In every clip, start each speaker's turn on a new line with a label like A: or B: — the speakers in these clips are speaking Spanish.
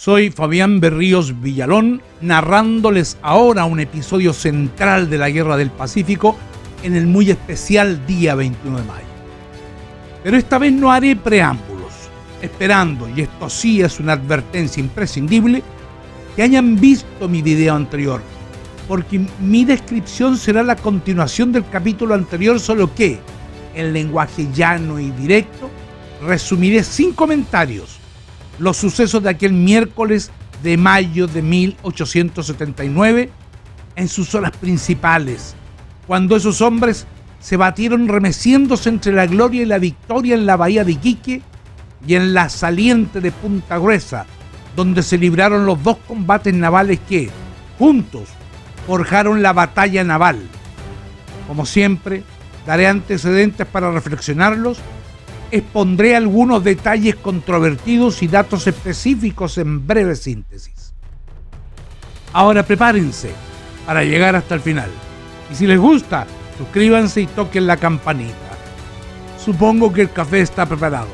A: Soy Fabián Berríos Villalón, narrándoles ahora un episodio central de la Guerra del Pacífico en el muy especial día 21 de mayo. Pero esta vez no haré preámbulos, esperando, y esto sí es una advertencia imprescindible, que hayan visto mi video anterior, porque mi descripción será la continuación del capítulo anterior, solo que, en lenguaje llano y directo, resumiré sin comentarios los sucesos de aquel miércoles de mayo de 1879 en sus horas principales, cuando esos hombres se batieron remeciéndose entre la gloria y la victoria en la bahía de Iquique y en la saliente de Punta Gruesa, donde se libraron los dos combates navales que, juntos, forjaron la batalla naval. Como siempre, daré antecedentes para reflexionarlos, expondré algunos detalles controvertidos y datos específicos en breve síntesis. Ahora prepárense para llegar hasta el final. Y si les gusta, suscríbanse y toquen la campanita. Supongo que el café está preparado.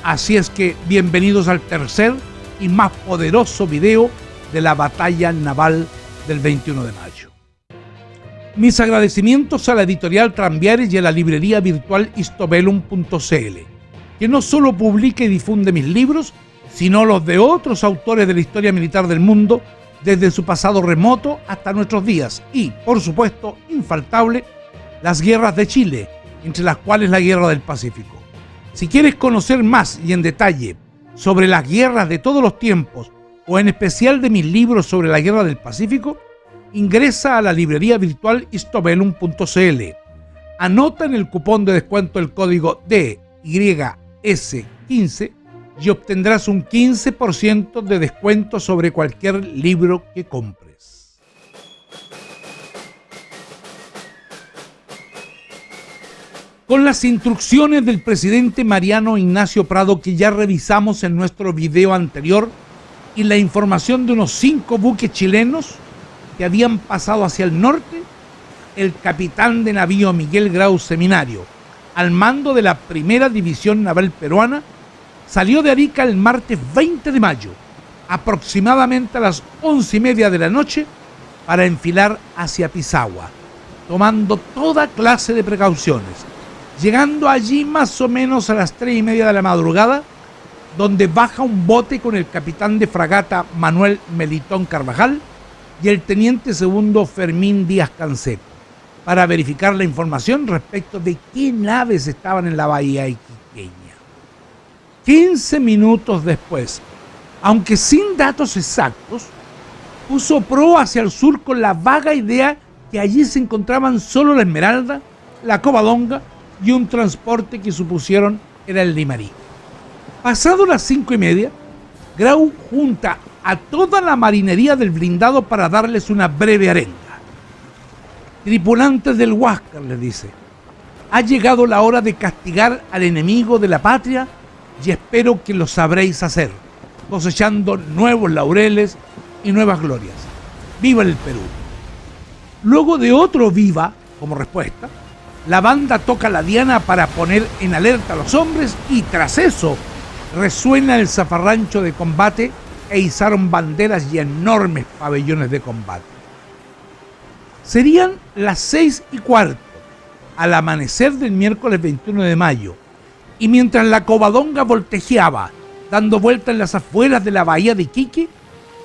A: Así es que bienvenidos al tercer y más poderoso video de la batalla naval del 21 de mayo. Mis agradecimientos a la editorial Tranviares y a la librería virtual Histobellum.cl, que no solo publica y difunde mis libros, sino los de otros autores de la historia militar del mundo, desde su pasado remoto hasta nuestros días, y, por supuesto, infaltable, las guerras de Chile, entre las cuales la Guerra del Pacífico. Si quieres conocer más y en detalle sobre las guerras de todos los tiempos, o en especial de mis libros sobre la Guerra del Pacífico, ingresa a la librería virtual Histobellum.cl. Anota en el cupón de descuento el código DYS15 y obtendrás un 15% de descuento sobre cualquier libro que compres. Con las instrucciones del presidente Mariano Ignacio Prado, que ya revisamos en nuestro video anterior, y la información de unos 5 buques chilenos que habían pasado hacia el norte, el capitán de navío Miguel Grau Seminario, al mando de la Primera División Naval Peruana, salió de Arica el martes 20 de mayo, aproximadamente a las 11:30 de la noche, para enfilar hacia Pisagua, tomando toda clase de precauciones, llegando allí más o menos a las 3:30 de la madrugada, donde baja un bote con el capitán de fragata Manuel Melitón Carvajal y el teniente segundo Fermín Díaz Canseco, para verificar la información respecto de qué naves estaban en la bahía iquiqueña. 15 minutos después, aunque sin datos exactos, puso proa hacia el sur con la vaga idea que allí se encontraban solo la Esmeralda, la Covadonga y un transporte que supusieron era el Limarí. Pasado las 5:30, Grau junta a toda la marinería del blindado para darles una breve arenga. Tripulantes del Huáscar, les dice, ha llegado la hora de castigar al enemigo de la patria y espero que lo sabréis hacer, cosechando nuevos laureles y nuevas glorias. ¡Viva el Perú! Luego de otro viva como respuesta, la banda toca la diana para poner en alerta a los hombres y tras eso resuena el zafarrancho de combate e izaron banderas y enormes pabellones de combate. Serían las 6:15 al amanecer del miércoles 21 de mayo, y mientras la Covadonga voltejeaba, dando vueltas en las afueras de la bahía de Iquique,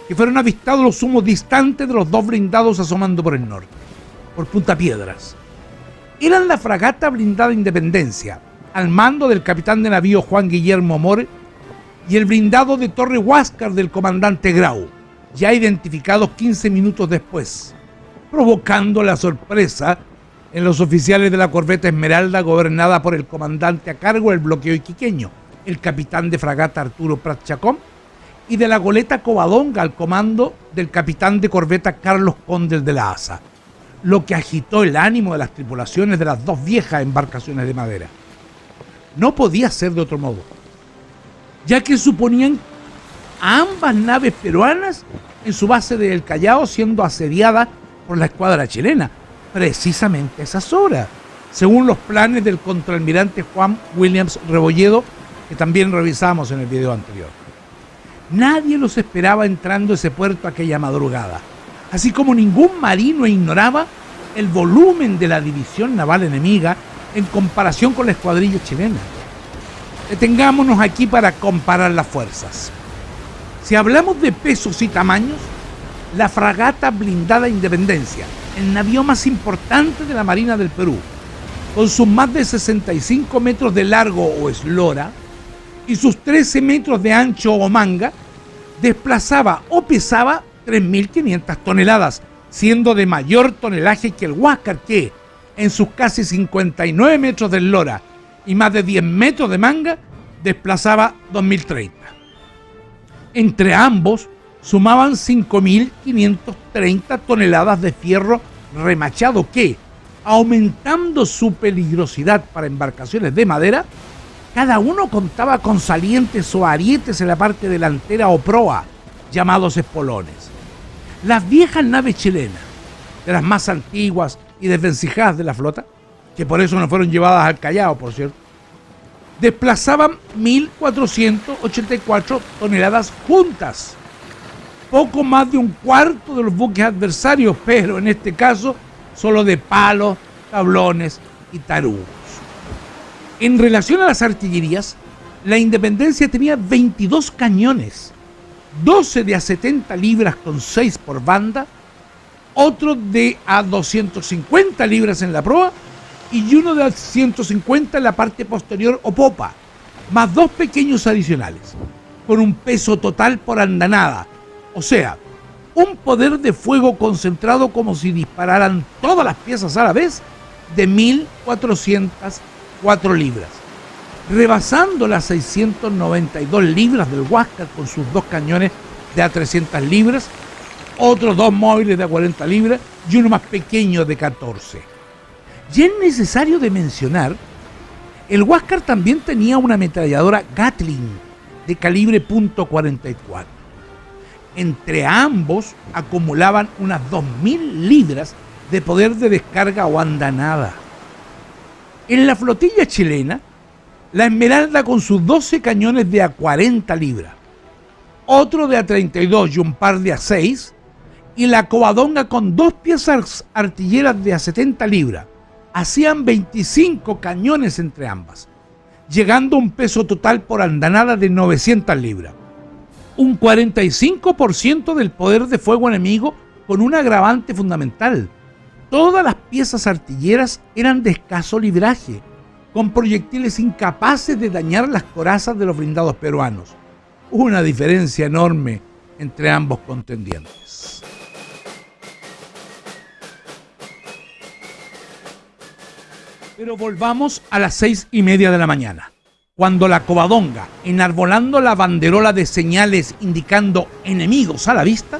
A: que fueron avistados los humos distantes de los dos blindados asomando por el norte, por Punta Piedras. Eran la fragata blindada Independencia, al mando del capitán de navío Juan Guillermo More, y el blindado de Torre Huáscar del comandante Grau, ya identificados 15 minutos después, provocando la sorpresa en los oficiales de la corbeta Esmeralda, gobernada por el comandante a cargo del bloqueo iquiqueño, el capitán de fragata Arturo Prat Chacón, y de la goleta Covadonga al comando del capitán de corbeta Carlos Condel de la Asa, lo que agitó el ánimo de las tripulaciones de las dos viejas embarcaciones de madera. No podía ser de otro modo, ya que suponían a ambas naves peruanas en su base de El Callao siendo asediadas por la escuadra chilena, precisamente a esas horas, según los planes del contraalmirante Juan Williams Rebolledo, que también revisamos en el video anterior. Nadie los esperaba entrando a ese puerto aquella madrugada, así como ningún marino ignoraba el volumen de la división naval enemiga en comparación con la escuadrilla chilena. Detengámonos aquí para comparar las fuerzas. Si hablamos de pesos y tamaños, la fragata blindada Independencia, el navío más importante de la Marina del Perú, con sus más de 65 metros de largo o eslora y sus 13 metros de ancho o manga, desplazaba o pesaba 3.500 toneladas, siendo de mayor tonelaje que el Huáscar, que en sus casi 59 metros de eslora y más de 10 metros de manga, desplazaba 2.030. Entre ambos sumaban 5.530 toneladas de fierro remachado que, aumentando su peligrosidad para embarcaciones de madera, cada uno contaba con salientes o arietes en la parte delantera o proa, llamados espolones. Las viejas naves chilenas, de las más antiguas y desvencijadas de la flota, que por eso no fueron llevadas al Callao, por cierto, desplazaban 1.484 toneladas juntas, poco más de un cuarto de los buques adversarios, pero en este caso solo de palos, tablones y tarugos. En relación a las artillerías, la Independencia tenía 22 cañones, 12 de a 70 libras con 6 por banda, otro de a 250 libras en la proa y uno de a 150 en la parte posterior o popa, más 2 pequeños adicionales, con un peso total por andanada, o sea, un poder de fuego concentrado como si dispararan todas las piezas a la vez de 1.404 libras, rebasando las 692 libras del Huáscar con sus 2 cañones de a 300 libras, otros 2 móviles de a 40 libras y uno más pequeño de 14. Y es necesario de mencionar, el Huáscar también tenía una ametralladora Gatling de calibre .44. Entre ambos acumulaban unas 2.000 libras de poder de descarga o andanada. En la flotilla chilena, la Esmeralda con sus 12 cañones de a 40 libras, otro de a 32 y un par de a 6, y la Covadonga con 2 piezas artilleras de a 70 libras, hacían 25 cañones entre ambas, llegando a un peso total por andanada de 900 libras. Un 45% del poder de fuego enemigo con un agravante fundamental. Todas las piezas artilleras eran de escaso libraje, con proyectiles incapaces de dañar las corazas de los blindados peruanos. Una diferencia enorme entre ambos contendientes. Pero volvamos a las 6:30 de la mañana, cuando la Covadonga, enarbolando la banderola de señales indicando enemigos a la vista,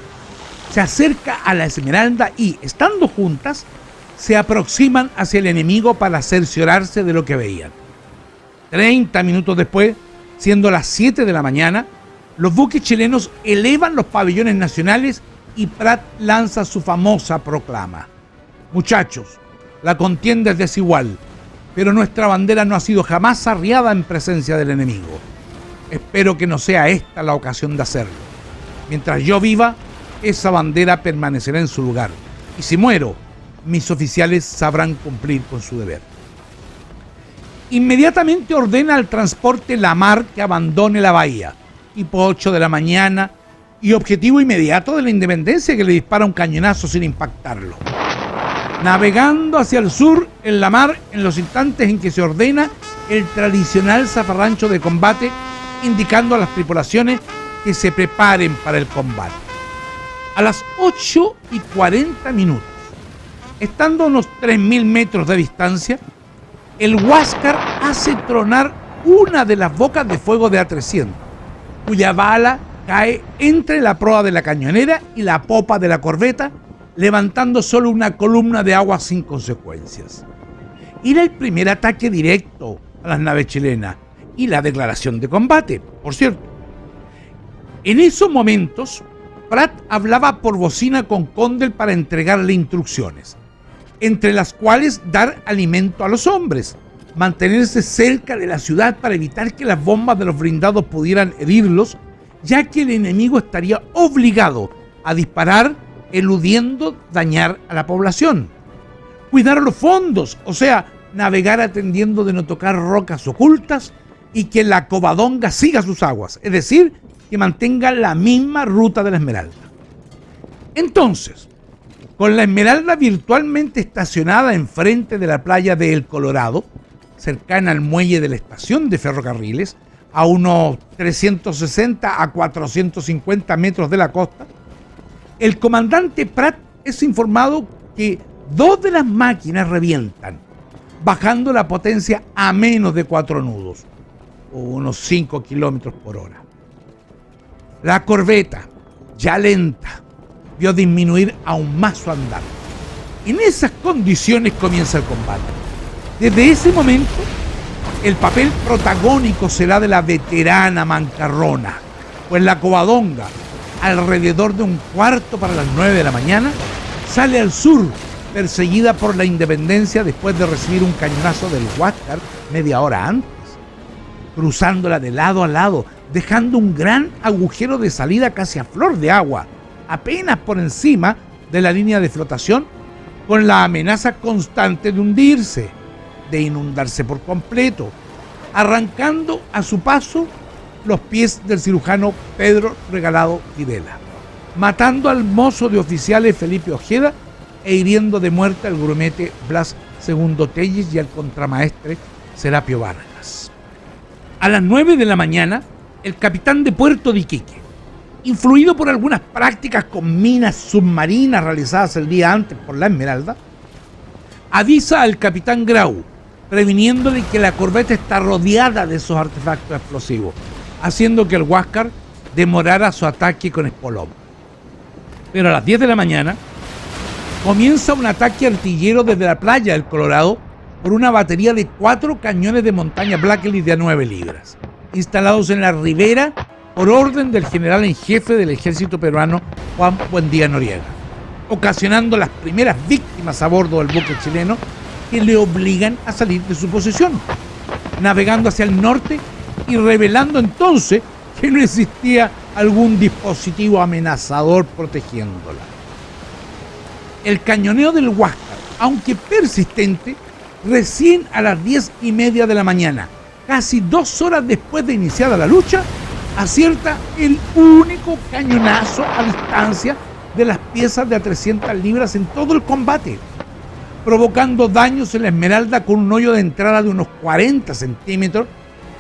A: se acerca a la Esmeralda y, estando juntas, se aproximan hacia el enemigo para cerciorarse de lo que veían. 30 minutos después, siendo las 7 de la mañana, los buques chilenos elevan los pabellones nacionales y Prat lanza su famosa proclama: muchachos, la contienda es desigual, pero nuestra bandera no ha sido jamás arriada en presencia del enemigo. Espero que no sea esta la ocasión de hacerlo. Mientras yo viva, esa bandera permanecerá en su lugar. Y si muero, mis oficiales sabrán cumplir con su deber. Inmediatamente ordena al transporte La Mar que abandone la bahía, tipo 8 de la mañana, y objetivo inmediato de la Independencia, que le dispara un cañonazo sin impactarlo. Navegando hacia el sur en la mar en los instantes en que se ordena el tradicional zafarrancho de combate, indicando a las tripulaciones que se preparen para el combate. A las 8:40 minutos, estando a unos 3.000 metros de distancia, el Huáscar hace tronar una de las bocas de fuego de A300, cuya bala cae entre la proa de la cañonera y la popa de la corbeta, levantando solo una columna de agua sin consecuencias. Era el primer ataque directo a las naves chilenas y la declaración de combate, por cierto. En esos momentos, Prat hablaba por bocina con Condell para entregarle instrucciones, entre las cuales dar alimento a los hombres, mantenerse cerca de la ciudad para evitar que las bombas de los blindados pudieran herirlos ya que el enemigo estaría obligado a disparar eludiendo dañar a la población. Cuidar los fondos, o sea, navegar atendiendo de no tocar rocas ocultas y que la Covadonga siga sus aguas, es decir, que mantenga la misma ruta de la Esmeralda. Entonces, con la Esmeralda virtualmente estacionada enfrente de la playa de El Colorado, cercana al muelle de la estación de ferrocarriles, a unos 360 a 450 metros de la costa, el comandante Prat es informado que 2 de las máquinas revientan, bajando la potencia a menos de 4 nudos, o unos 5 kilómetros por hora. La corbeta, ya lenta, vio disminuir aún más su andar. En esas condiciones comienza el combate. Desde ese momento, el papel protagónico será de la veterana mancarrona, pues la Covadonga, alrededor de 9:15 de la mañana, sale al sur, perseguida por la Independencia después de recibir un cañonazo del Huáscar media hora antes, cruzándola de lado a lado, dejando un gran agujero de salida casi a flor de agua, apenas por encima de la línea de flotación, con la amenaza constante de hundirse, de inundarse por completo, arrancando a su paso los pies del cirujano Pedro Regalado Videla, matando al mozo de oficiales Felipe Ojeda e hiriendo de muerte al grumete Blas II Telles y al contramaestre Serapio Vargas. A las 9 de la mañana, el capitán de Puerto de Iquique, influido por algunas prácticas con minas submarinas realizadas el día antes por la Esmeralda, avisa al capitán Grau, previniéndole que la corbeta está rodeada de esos artefactos explosivos, haciendo que el Huáscar demorara su ataque con espolón. Pero a las 10 de la mañana comienza un ataque artillero desde la playa del Colorado por una batería de 4 cañones de montaña Blackley de a 9 libras, instalados en la ribera por orden del general en jefe del ejército peruano Juan Buendía Noriega, ocasionando las primeras víctimas a bordo del buque chileno, que le obligan a salir de su posición, navegando hacia el norte y revelando entonces que no existía algún dispositivo amenazador protegiéndola. El cañoneo del Huáscar, aunque persistente, recién a las 10:30 de la mañana, casi 2 horas después de iniciada la lucha, acierta el único cañonazo a distancia de las piezas de a 300 libras en todo el combate, provocando daños en la Esmeralda con un hoyo de entrada de unos 40 centímetros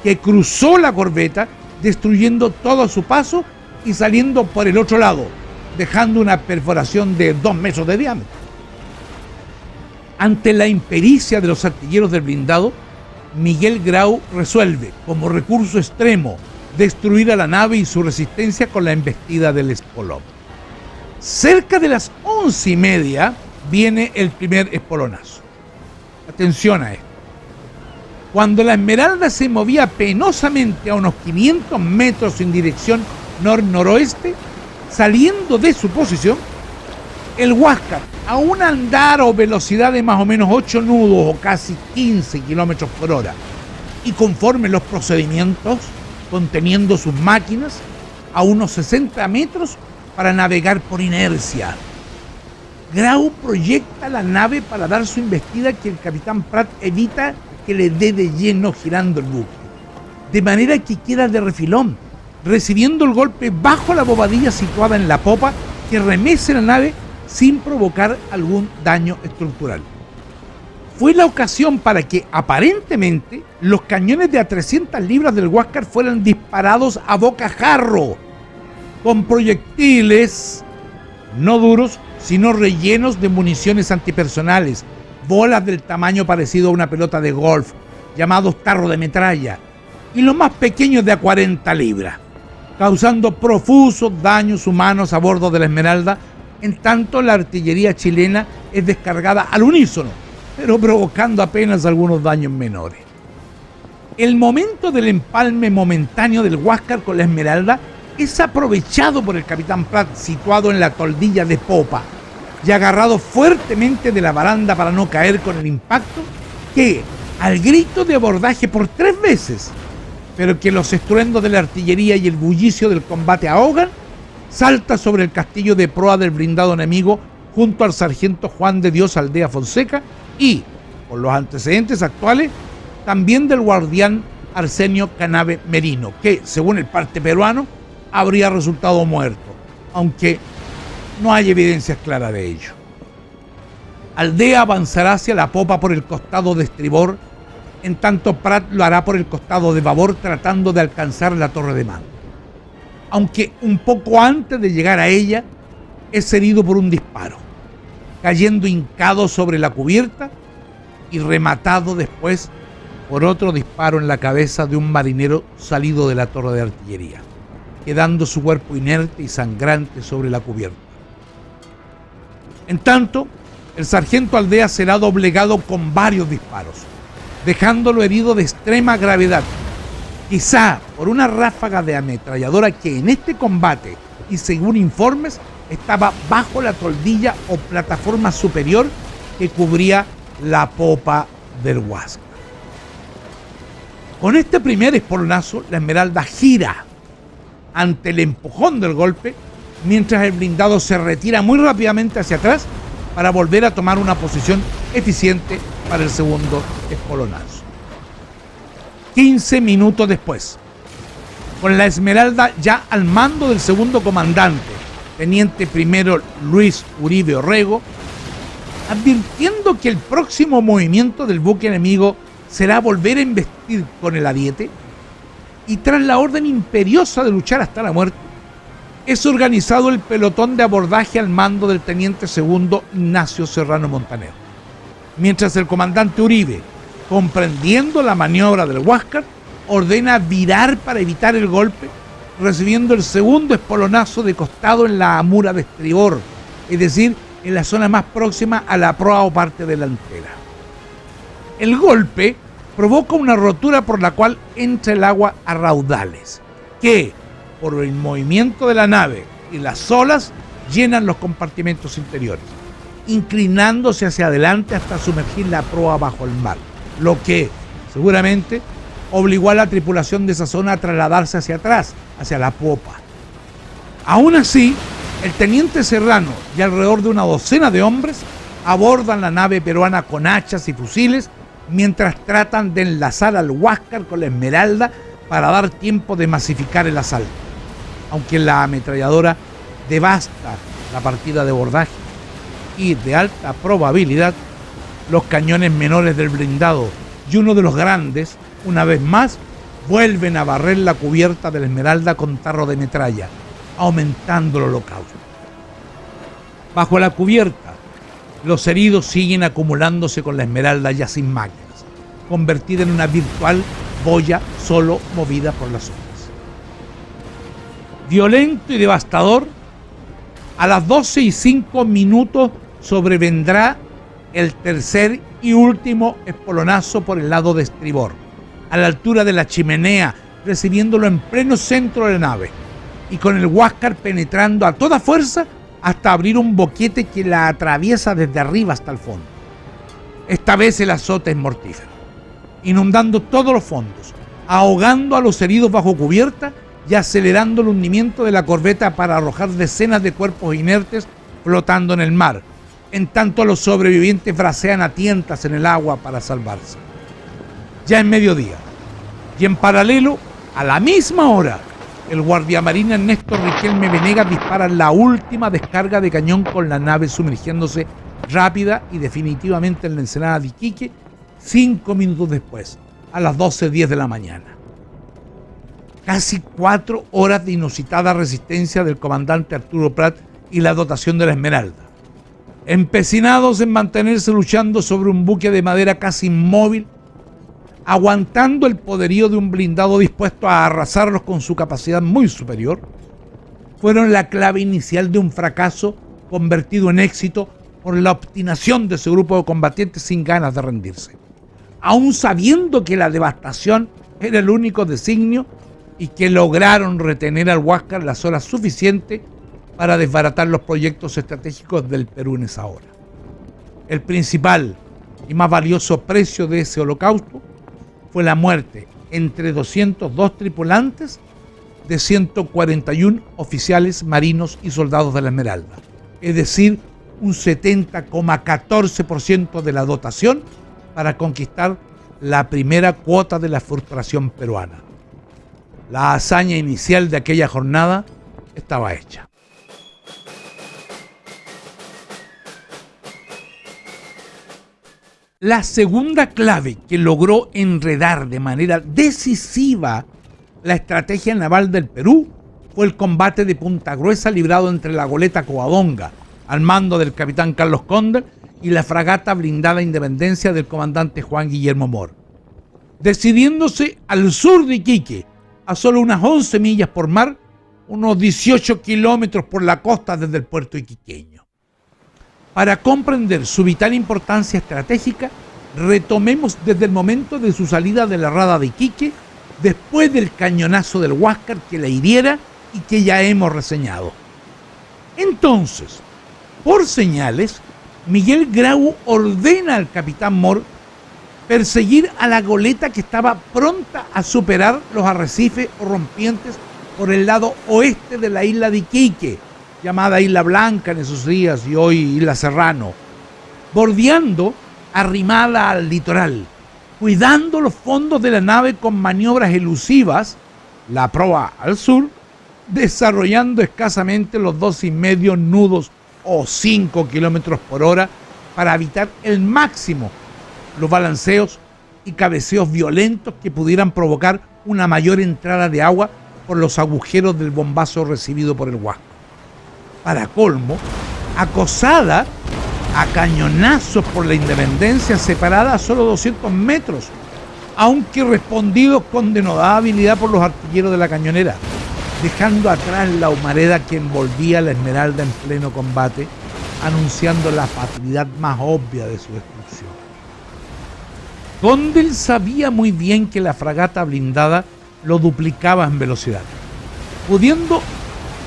A: que cruzó la corbeta, destruyendo todo a su paso y saliendo por el otro lado, dejando una perforación de 2 metros de diámetro. Ante la impericia de los artilleros del blindado, Miguel Grau resuelve, como recurso extremo, destruir a la nave y su resistencia con la embestida del espolón. Cerca de las 11:30 viene el primer espolonazo. Atención a esto. Cuando la Esmeralda se movía penosamente a unos 500 metros en dirección nor-noroeste, saliendo de su posición, el Huáscar, a un andar o velocidad de más o menos 8 nudos o casi 15 kilómetros por hora, y conforme los procedimientos, conteniendo sus máquinas a unos 60 metros para navegar por inercia. Grau proyecta la nave para dar su embestida, que el capitán Prat evita que le dé de lleno girando el buque, de manera que queda de refilón, recibiendo el golpe bajo la bobadilla situada en la popa, que remece la nave sin provocar algún daño estructural. Fue la ocasión para que, aparentemente, los cañones de a 300 libras del Huáscar fueran disparados a bocajarro, con proyectiles no duros, sino rellenos de municiones antipersonales, bolas del tamaño parecido a una pelota de golf, llamados tarro de metralla, y los más pequeños de a 40 libras, causando profusos daños humanos a bordo de la Esmeralda, en tanto la artillería chilena es descargada al unísono, pero provocando apenas algunos daños menores. El momento del empalme momentáneo del Huáscar con la Esmeralda es aprovechado por el capitán Prat, situado en la toldilla de popa y agarrado fuertemente de la baranda para no caer con el impacto, que, al grito de abordaje por 3 veces, pero que los estruendos de la artillería y el bullicio del combate ahogan, salta sobre el castillo de proa del blindado enemigo junto al sargento Juan de Dios Aldea Fonseca y, por los antecedentes actuales, también del guardián Arsenio Canave Merino, que, según el parte peruano, habría resultado muerto, aunque no hay evidencias claras de ello. Aldea avanzará hacia la popa por el costado de estribor, en tanto Prat lo hará por el costado de babor tratando de alcanzar la torre de mando. Aunque un poco antes de llegar a ella, es herido por un disparo, cayendo hincado sobre la cubierta y rematado después por otro disparo en la cabeza de un marinero salido de la torre de artillería, quedando su cuerpo inerte y sangrante sobre la cubierta. En tanto, el sargento Aldea será doblegado con varios disparos, dejándolo herido de extrema gravedad, quizá por una ráfaga de ametralladora que en este combate, y según informes, estaba bajo la toldilla o plataforma superior que cubría la popa del Huáscar. Con este primer espolonazo, la Esmeralda gira ante el empujón del golpe, mientras el blindado se retira muy rápidamente hacia atrás para volver a tomar una posición eficiente para el segundo espolonazo. 15 minutos después, con la Esmeralda ya al mando del segundo comandante, teniente primero Luis Uribe Orrego, advirtiendo que el próximo movimiento del buque enemigo será volver a embestir con el Ariete, y tras la orden imperiosa de luchar hasta la muerte, es organizado el pelotón de abordaje al mando del teniente segundo Ignacio Serrano Montaner, mientras el comandante Uribe, comprendiendo la maniobra del Huáscar, ordena virar para evitar el golpe, recibiendo el segundo espolonazo de costado en la amura de estribor, es decir, en la zona más próxima a la proa o parte delantera. El golpe provoca una rotura por la cual entra el agua a raudales, que, por el movimiento de la nave y las olas, llenan los compartimentos interiores, inclinándose hacia adelante hasta sumergir la proa bajo el mar, lo que, seguramente, obligó a la tripulación de esa zona a trasladarse hacia atrás, hacia la popa. Aún así, el teniente Serrano y alrededor de una docena de hombres abordan la nave peruana con hachas y fusiles mientras tratan de enlazar al Huáscar con la Esmeralda para dar tiempo de masificar el asalto, aunque la ametralladora devasta la partida de abordaje y, de alta probabilidad, los cañones menores del blindado y uno de los grandes, una vez más, vuelven a barrer la cubierta de la Esmeralda con tarro de metralla, aumentando el holocausto. Bajo la cubierta, los heridos siguen acumulándose con la Esmeralda ya sin máquinas, convertida en una virtual boya solo movida por las olas. Violento y devastador, a las 12:05 sobrevendrá el tercer y último espolonazo por el lado de estribor, a la altura de la chimenea, recibiéndolo en pleno centro de la nave, y con el Huáscar penetrando a toda fuerza hasta abrir un boquete que la atraviesa desde arriba hasta el fondo. Esta vez el azote es mortífero, inundando todos los fondos, ahogando a los heridos bajo cubierta y acelerando el hundimiento de la corbeta para arrojar decenas de cuerpos inertes flotando en el mar, en tanto los sobrevivientes bracean a tientas en el agua para salvarse. Ya es mediodía, y en paralelo, a la misma hora, el guardiamarina Ernesto Riquelme Venegas dispara la última descarga de cañón con la nave sumergiéndose rápida y definitivamente en la ensenada de Iquique 5 minutos después, a las 12:10 de la mañana. Casi 4 horas de inusitada resistencia del comandante Arturo Prat y la dotación de la Esmeralda, empecinados en mantenerse luchando sobre un buque de madera casi inmóvil, aguantando el poderío de un blindado dispuesto a arrasarlos con su capacidad muy superior, fueron la clave inicial de un fracaso convertido en éxito por la obstinación de ese grupo de combatientes sin ganas de rendirse, aún sabiendo que la devastación era el único designio y que lograron retener al Huáscar las horas suficientes para desbaratar los proyectos estratégicos del Perú en esa hora. El principal y más valioso precio de ese holocausto fue la muerte entre 202 tripulantes de 141 oficiales marinos y soldados de la Esmeralda, es decir, un 70,14% de la dotación para conquistar la primera cuota de la frustración peruana. La hazaña inicial de aquella jornada estaba hecha. La segunda clave que logró enredar de manera decisiva la estrategia naval del Perú fue el combate de Punta Gruesa librado entre la goleta Covadonga, al mando del capitán Carlos Conde, y la fragata blindada Independencia del comandante Juan Guillermo Mor, decidiéndose al sur de Iquique, a solo unas 11 millas por mar, unos 18 kilómetros por la costa desde el puerto iquiqueño. Para comprender su vital importancia estratégica, retomemos desde el momento de su salida de la rada de Iquique, después del cañonazo del Huáscar que la hiriera y que ya hemos reseñado. Entonces, por señales, Miguel Grau ordena al capitán Mor perseguir a la goleta que estaba pronta a superar los arrecifes o rompientes por el lado oeste de la isla de Iquique, llamada Isla Blanca en esos días y hoy Isla Serrano, bordeando arrimada al litoral, cuidando los fondos de la nave con maniobras elusivas, la proa al sur, desarrollando escasamente los 2,5 nudos o 5 kilómetros por hora para evitar el máximo los balanceos y cabeceos violentos que pudieran provocar una mayor entrada de agua por los agujeros del bombazo recibido por el Huáscar. Para colmo, acosada a cañonazos por la Independencia, separada a solo 200 metros, aunque respondidos con denodada habilidad por los artilleros de la cañonera, dejando atrás la humareda que envolvía a la Esmeralda en pleno combate, anunciando la fatalidad más obvia de su destrucción. Condell sabía muy bien que la fragata blindada lo duplicaba en velocidad, pudiendo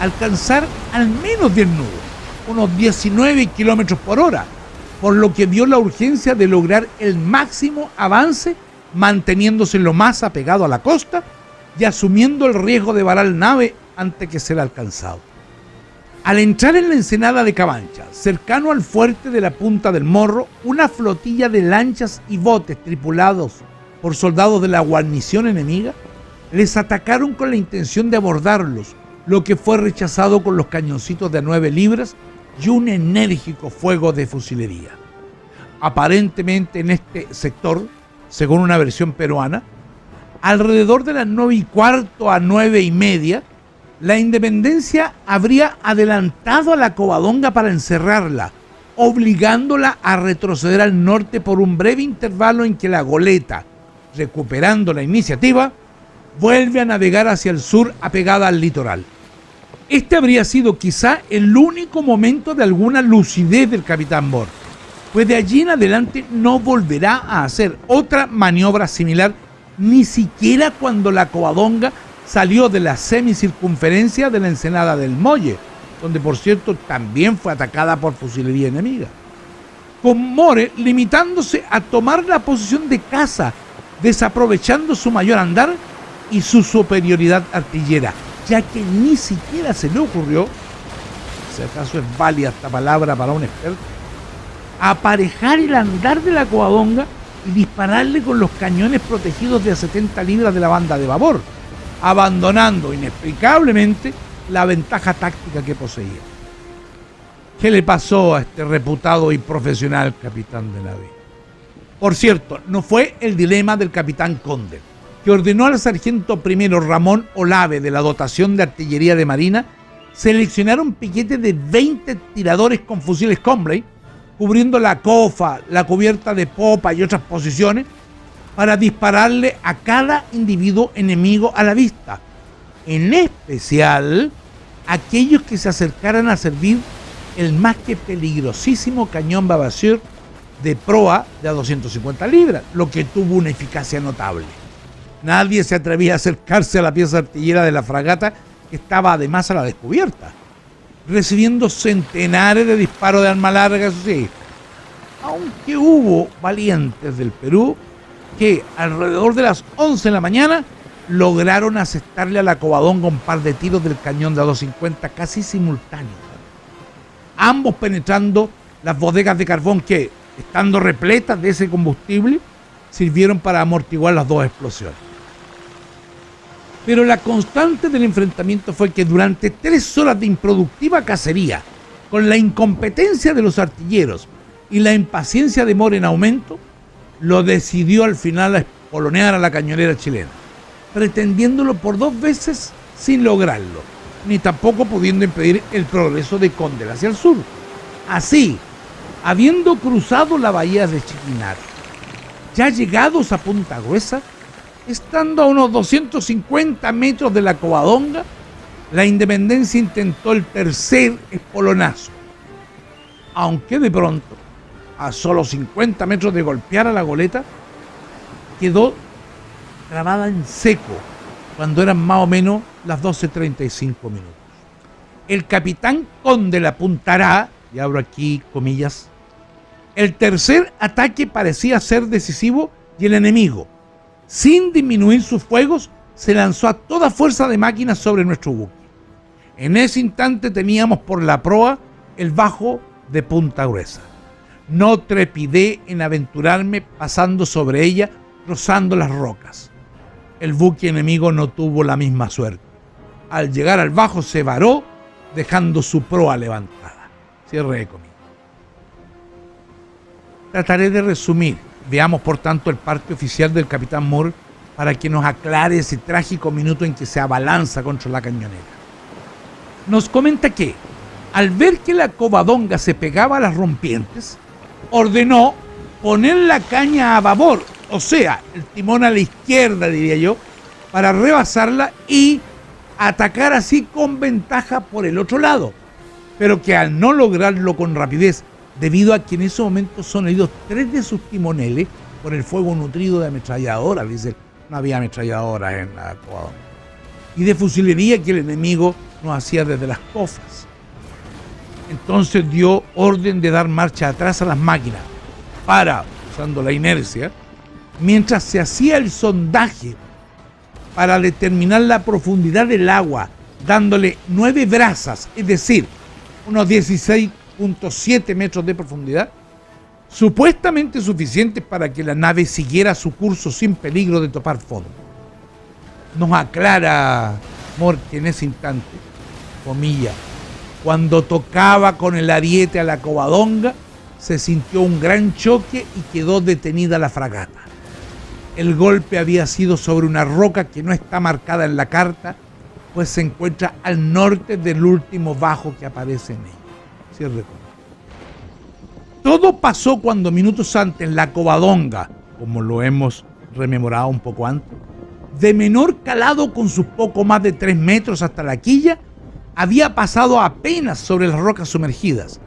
A: alcanzar al menos 10 nudos, unos 19 kilómetros por hora, por lo que vio la urgencia de lograr el máximo avance manteniéndose lo más apegado a la costa y asumiendo el riesgo de varar la nave antes que ser alcanzado. Al entrar en la ensenada de Cabancha, cercano al fuerte de la Punta del Morro, una flotilla de lanchas y botes tripulados por soldados de la guarnición enemiga les atacaron con la intención de abordarlos, lo que fue rechazado con los cañoncitos de 9 libras y un enérgico fuego de fusilería. Aparentemente en este sector, según una versión peruana, alrededor de las 9:15 a 9:30, la Independencia habría adelantado a la Covadonga para encerrarla, obligándola a retroceder al norte por un breve intervalo en que la goleta, recuperando la iniciativa, vuelve a navegar hacia el sur apegada al litoral. Este habría sido quizá el único momento de alguna lucidez del capitán Mor, pues de allí en adelante no volverá a hacer otra maniobra similar, ni siquiera cuando la Covadonga salió de la semicircunferencia de la ensenada del Molle, donde por cierto también fue atacada por fusilería enemiga, con More limitándose a tomar la posición de caza, desaprovechando su mayor andar y su superioridad artillera, ya que ni siquiera se le ocurrió, si acaso es válida esta palabra para un experto, aparejar el andar de la Covadonga y dispararle con los cañones protegidos de a 70 libras de la banda de babor, abandonando inexplicablemente la ventaja táctica que poseía. ¿Qué le pasó a este reputado y profesional capitán de nave? Por cierto, no fue el dilema del capitán Conde, que ordenó al sargento primero Ramón Olave de la dotación de artillería de marina seleccionar un piquete de 20 tiradores con fusiles Comley, cubriendo la cofa, la cubierta de popa y otras posiciones, para dispararle a cada individuo enemigo a la vista, en especial aquellos que se acercaran a servir el más que peligrosísimo cañón Vavasseur de proa de a 250 libras, lo que tuvo una eficacia notable. Nadie se atrevía a acercarse a la pieza artillera de la fragata, que estaba además a la descubierta, recibiendo centenares de disparos de arma larga, eso sí, aunque hubo valientes del Perú que alrededor de las 11 de la mañana lograron asestarle a la Covadonga un par de tiros del cañón de a 250 casi simultáneos, ambos penetrando las bodegas de carbón que, estando repletas de ese combustible, sirvieron para amortiguar las dos explosiones. Pero la constante del enfrentamiento fue que durante 3 horas de improductiva cacería, con la incompetencia de los artilleros y la impaciencia de Mora en aumento, lo decidió al final a espolonear a la cañonera chilena, pretendiéndolo por 2 veces sin lograrlo, ni tampoco pudiendo impedir el progreso de Condel hacia el sur. Así, habiendo cruzado la bahía de Chiquinar, ya llegados a Punta Gruesa, estando a unos 250 metros de la Covadonga, la Independencia intentó el tercer espolonazo, aunque de pronto, a solo 50 metros de golpear a la goleta, quedó trabada en seco cuando eran más o menos las 12:35 minutos. El capitán Condel apuntará, y abro aquí comillas, el tercer ataque parecía ser decisivo y el enemigo, sin disminuir sus fuegos, se lanzó a toda fuerza de máquinas sobre nuestro buque. En ese instante teníamos por la proa el bajo de Punta Gruesa. No trepidé en aventurarme pasando sobre ella, rozando las rocas. El buque enemigo no tuvo la misma suerte. Al llegar al bajo se varó, dejando su proa levantada. Cierre de comillas. Trataré de resumir. Veamos, por tanto, el parte oficial del capitán Moore para que nos aclare ese trágico minuto en que se abalanza contra la cañonera. Nos comenta que, al ver que la Covadonga se pegaba a las rompientes, ordenó poner la caña a babor, o sea, el timón a la izquierda, diría yo, para rebasarla y atacar así con ventaja por el otro lado, pero que al no lograrlo con rapidez, debido a que en ese momento son heridos 3 de sus timoneles por el fuego nutrido de ametralladoras, dice, no había ametralladoras en la Covadonga, y de fusilería que el enemigo nos hacía desde las cofas. Entonces dio orden de dar marcha atrás a las máquinas para, usando la inercia, mientras se hacía el sondaje para determinar la profundidad del agua, dándole 9 brazas, es decir, unos 16.7 metros de profundidad, supuestamente suficientes para que la nave siguiera su curso sin peligro de topar fondo. Nos aclara Moore que en ese instante, comilla, cuando tocaba con el ariete a la Covadonga, se sintió un gran choque y quedó detenida la fragata. El golpe había sido sobre una roca que no está marcada en la carta, pues se encuentra al norte del último bajo que aparece en ella. Cierre. Todo pasó cuando minutos antes la Covadonga, como lo hemos rememorado un poco antes, de menor calado con sus poco más de 3 metros hasta la quilla, había pasado apenas sobre las rocas sumergidas,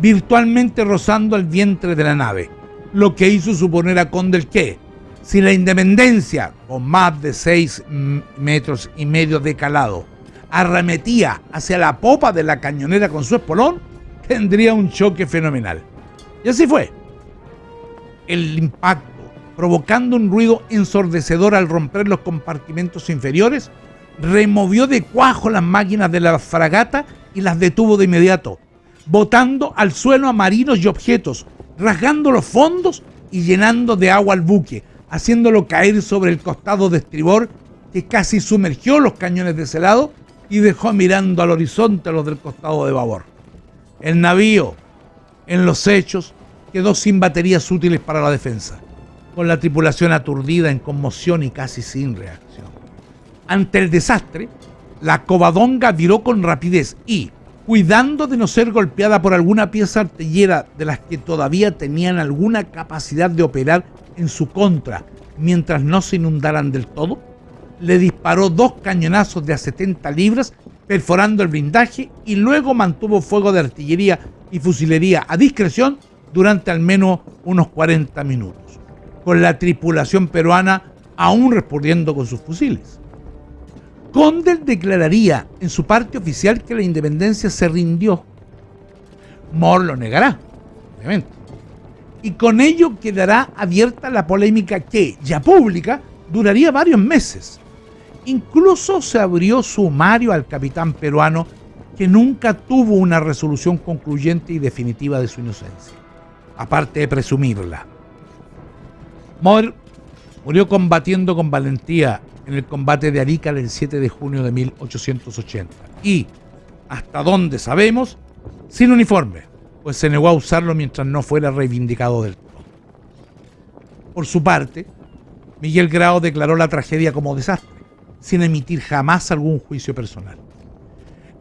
A: virtualmente rozando el vientre de la nave, lo que hizo suponer a Condel que, si la Independencia, con más de 6,5 metros de calado, arremetía hacia la popa de la cañonera con su espolón, tendría un choque fenomenal. Y así fue. El impacto, provocando un ruido ensordecedor al romper los compartimentos inferiores, removió de cuajo las máquinas de la fragata y las detuvo de inmediato, botando al suelo a marinos y objetos, rasgando los fondos y llenando de agua al buque, haciéndolo caer sobre el costado de estribor, que casi sumergió los cañones de ese lado y dejó mirando al horizonte a los del costado de babor. El navío, en los hechos, quedó sin baterías útiles para la defensa, con la tripulación aturdida, en conmoción y casi sin reacción. Ante el desastre, la Covadonga viró con rapidez y, cuidando de no ser golpeada por alguna pieza artillera de las que todavía tenían alguna capacidad de operar en su contra mientras no se inundaran del todo, le disparó 2 cañonazos de a 70 libras perforando el blindaje y luego mantuvo fuego de artillería y fusilería a discreción durante al menos unos 40 minutos, con la tripulación peruana aún respondiendo con sus fusiles. Condel declararía en su parte oficial que la Independencia se rindió. Moore lo negará, obviamente. y con ello quedará abierta la polémica que, ya pública, duraría varios meses. Incluso se abrió sumario al capitán peruano, que nunca tuvo una resolución concluyente y definitiva de su inocencia, aparte de presumirla. Murió combatiendo con valentía en el combate de Arica el 7 de junio de 1880 y, hasta donde sabemos, sin uniforme, pues se negó a usarlo mientras no fuera reivindicado del todo. Por su parte, Miguel Grau declaró la tragedia como desastre, sin emitir jamás algún juicio personal.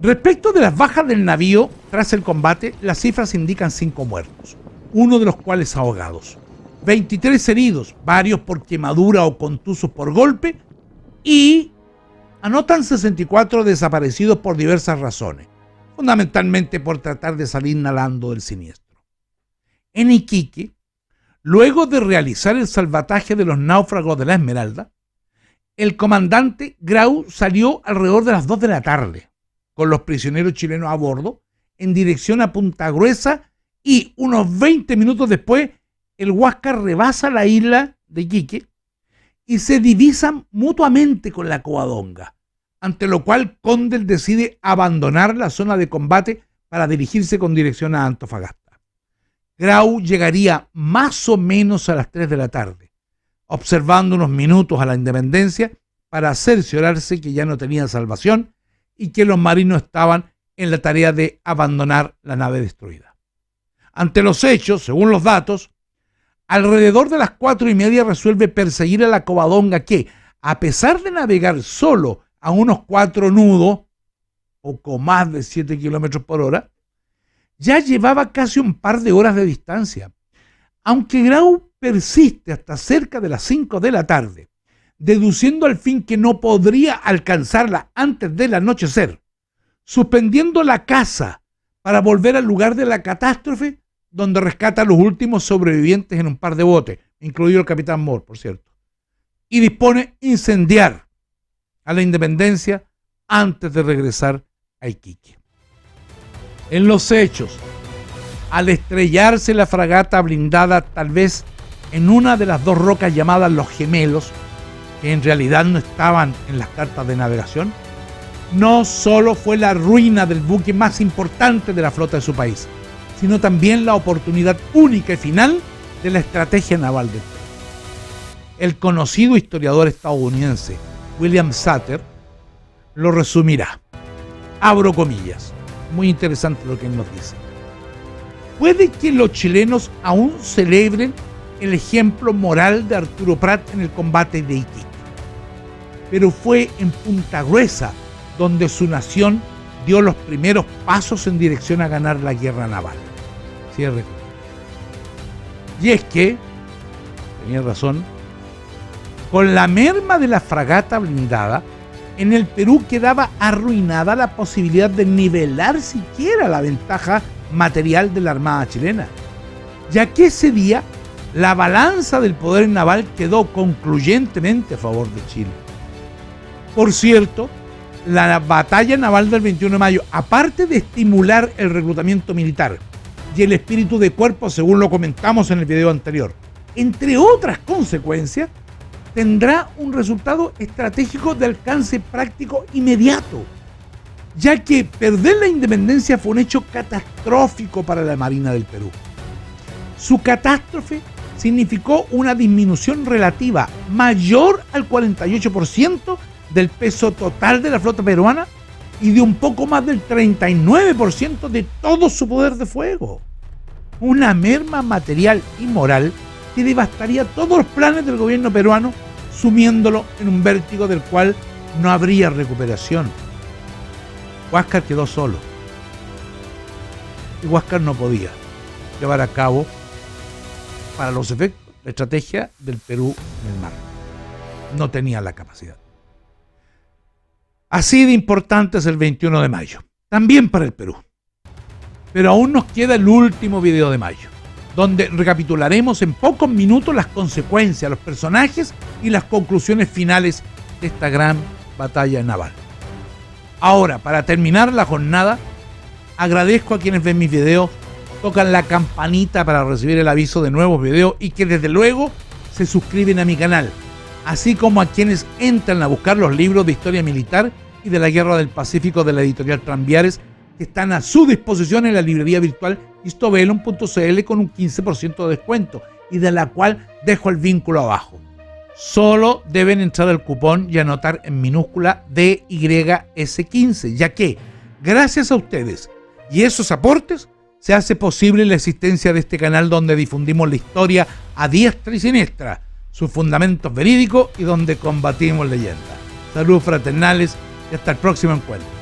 A: Respecto de las bajas del navío tras el combate, las cifras indican 5 muertos, uno de los cuales ahogados, 23 heridos, varios por quemadura o contusos por golpe, y anotan 64 desaparecidos por diversas razones, fundamentalmente por tratar de salir nadando del siniestro. En Iquique, luego de realizar el salvataje de los náufragos de la Esmeralda, el comandante Grau salió alrededor de las 2 de la tarde, con los prisioneros chilenos a bordo, en dirección a Punta Gruesa, y unos 20 minutos después, el Huáscar rebasa la isla de Iquique y se divisan mutuamente con la Covadonga, ante lo cual Condel decide abandonar la zona de combate para dirigirse con dirección a Antofagasta. Grau llegaría más o menos a las 3 de la tarde, observando unos minutos a la Independencia para cerciorarse que ya no tenía salvación y que los marinos estaban en la tarea de abandonar la nave destruida. Ante los hechos, según los datos, alrededor de las 4:30 resuelve perseguir a la Covadonga que, a pesar de navegar solo a unos 4 nudos, o con más de 7 kilómetros por hora, ya llevaba casi un par de horas de distancia. Aunque Grau persiste hasta cerca de las 5 de la tarde, deduciendo al fin que no podría alcanzarla antes del anochecer, suspendiendo la caza para volver al lugar de la catástrofe, donde rescata a los últimos sobrevivientes en un par de botes, incluido el capitán Moore, por cierto, y dispone incendiar a la Independencia antes de regresar a Iquique. En los hechos, al estrellarse la fragata blindada tal vez en una de las 2 rocas llamadas Los Gemelos, que en realidad no estaban en las cartas de navegación, no solo fue la ruina del buque más importante de la flota de su país, sino también la oportunidad única y final de la estrategia naval del Perú. El conocido historiador estadounidense William Sutter lo resumirá. Abro comillas. Muy interesante lo que él nos dice. Puede que los chilenos aún celebren el ejemplo moral de Arturo Prat en el combate de Iquique, pero fue en Punta Gruesa donde su nación dio los primeros pasos en dirección a ganar la guerra naval. Cierre. Y es que, tenía razón, con la merma de la fragata blindada, en el Perú quedaba arruinada la posibilidad de nivelar siquiera la ventaja material de la Armada chilena, ya que ese día la balanza del poder naval quedó concluyentemente a favor de Chile. Por cierto, la batalla naval del 21 de mayo, aparte de estimular el reclutamiento militar y el espíritu de cuerpo, según lo comentamos en el video anterior, entre otras consecuencias, tendrá un resultado estratégico de alcance práctico inmediato, ya que perder la independencia fue un hecho catastrófico para la Marina del Perú. Su catástrofe significó una disminución relativa mayor al 48% del peso total de la flota peruana y de un poco más del 39% de todo su poder de fuego. Una merma material y moral que devastaría todos los planes del gobierno peruano, sumiéndolo en un vértigo del cual no habría recuperación. Huáscar quedó solo y Huáscar no podía llevar a cabo, para los efectos, la estrategia del Perú en el mar. No tenía la capacidad. Así de importante es el 21 de mayo, también para el Perú. Pero aún nos queda el último video de mayo, donde recapitularemos en pocos minutos las consecuencias, los personajes y las conclusiones finales de esta gran batalla naval. Ahora, para terminar la jornada, agradezco a quienes ven mis videos tocan la campanita para recibir el aviso de nuevos videos y que desde luego se suscriben a mi canal, así como a quienes entran a buscar los libros de historia militar y de la Guerra del Pacífico de la editorial Tranviares, que están a su disposición en la librería virtual histovellum.cl con un 15% de descuento y de la cual dejo el vínculo abajo. Solo deben entrar al cupón y anotar en minúscula DYS15, ya que, gracias a ustedes y esos aportes, se hace posible la existencia de este canal donde difundimos la historia a diestra y siniestra, sus fundamentos verídicos y donde combatimos leyendas. Saludos fraternales y hasta el próximo encuentro.